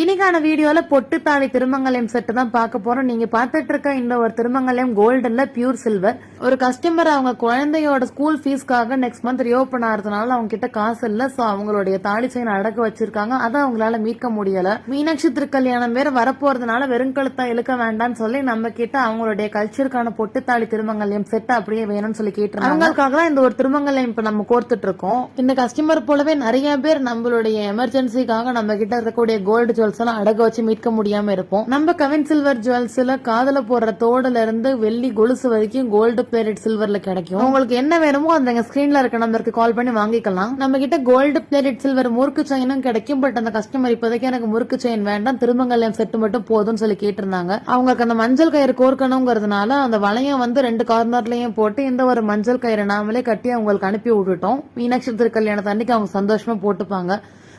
இன்னைக்கான வீடியோல பொட்டு தாலி திருமங்கல்யம் செட் தான் பார்க்க போறோம். நீங்க பார்த்துட்டு இருக்க இந்த ஒரு திருமங்கல்யம் கோல்டு இல்ல பியூர் சில்வர். ஒரு கஸ்டமர் அவங்க குழந்தையோட ஸ்கூல் ஃபீஸ்க்காக நெக்ஸ்ட் மந்த் ரீஓபன் ஆறதுனால அவங்க கிட்ட காசு இல்ல. சோ அவங்களுடைய தாலி செயின் அடகு வச்சிருக்காங்க. அதை அவங்களால மீட்க முடியல. மீனாட்சி திருக்கல்யாணம் வேற வரப்போறதுனால வெறும் கழுத்தா இழுக்க வேண்டாம்னு சொல்லி நம்ம கிட்ட அவங்களுடைய கல்ச்சருக்கான பொட்டு தாலி திருமங்கல்யம் செட் அப்படியே வேணும்னு சொல்லி கேட்டு அவங்களுக்காக தான் இந்த ஒரு திருமங்கல்யம் இப்ப நம்ம கோர்த்துட்டு இருக்கோம். இந்த கஸ்டமர் போலவே நிறைய பேர் நம்மளுடைய எமர்ஜென்சிக்காக நம்ம கிட்ட இருக்கக்கூடிய கோல்டு ஜுவல்ஸ் எல்லாம் அடகு வச்சு மீட்க முடியாம இருப்போம். நம்ம கவின் சில்வர் ஜுவல்ஸ்ல காதல போடுற தோடுல இருந்து வெள்ளி கொலுசு வரைக்கும் கோல்டு பிளேட்டட் சில்வர்ல கிடைக்கும். உங்களுக்கு என்ன வேணுமோ அந்த ஸ்கிரீன்ல இருக்க நம்பருக்கு கால் பண்ணி வாங்கிக்கலாம். நம்ம கிட்ட கோல்டு பிளேட்டட் சில்வர் முறுக்கு செயினும் கிடைக்கும். பட் அந்த கஸ்டமர் இப்போதைக்கு எனக்கு முறுக்கு செயின் வேண்டாம், திருமங்கல்யம் செட்டு மட்டும் போதும்னு சொல்லி கேட்டிருந்தாங்க. அவங்களுக்கு அந்த மஞ்சள் கயிறு கோர்க்கணுங்கிறதுனால அந்த வளையம் வந்து 2 கார்னர்லயும் போட்டு இந்த ஒரு மஞ்சள் கயிறு நாமளே கட்டி அவங்களுக்கு அனுப்பி விட்டுட்டோம். மீனாட்சி திருக்கல்யாணத்து அன்னைக்கு அவங்க சந்தோஷமா போட்டுப்பாங்க.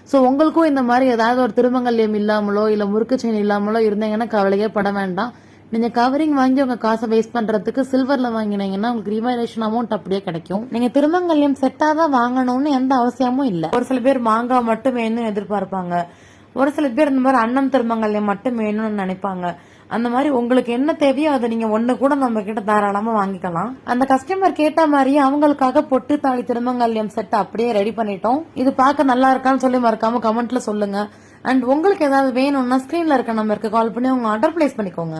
சோ உங்களுக்கும் இந்த மாதிரி ஏதாவது ஒரு திருமங்கல்யம் இல்லாமலோ இல்ல முறுக்கு செயின் இல்லாமலோ இருந்தீங்கன்னா கவலையே பட வேண்டாம். நீங்க கவரிங் வாங்கி உங்க காசை வேஸ்ட் பண்றதுக்கு சில்வர்ல வாங்கினீங்கன்னா உங்களுக்கு ரிவைலேஷன் அமௌண்ட் அப்படியே கிடைக்கும். நீங்க திருமங்கல்யம் செட்டா தான் வாங்கணும்னு எந்த அவசியமும் இல்ல. ஒரு சில பேர் மாங்காய் மட்டும் வேணும்னு எதிர்பார்ப்பாங்க. ஒரு சில பேர் இந்த மாதிரி அன்னம் திருமங்கல்யம் மட்டும் வேணும்னு நினைப்பாங்க. அந்த மாதிரி உங்களுக்கு என்ன தேவையோ அதை நீங்க ஒண்ணு கூட நம்ம கிட்ட தாராளமா வாங்கிக்கலாம். அந்த கஸ்டமர் கேட்ட மாதிரியே அவங்களுக்காக பொட்டு தாலி திருமங்கல்யம் செட் அப்படியே ரெடி பண்ணிட்டோம். இது பார்க்க நல்லா இருக்கான்னு சொல்லி மறக்காம கமெண்ட்ல சொல்லுங்க. அண்ட் உங்களுக்கு ஏதாவது வேணும்னா ஸ்கிரீன்ல இருக்க நம்பருக்கு கால் பண்ணி உங்க ஆர்டர் பிளேஸ் பண்ணிக்கோங்க.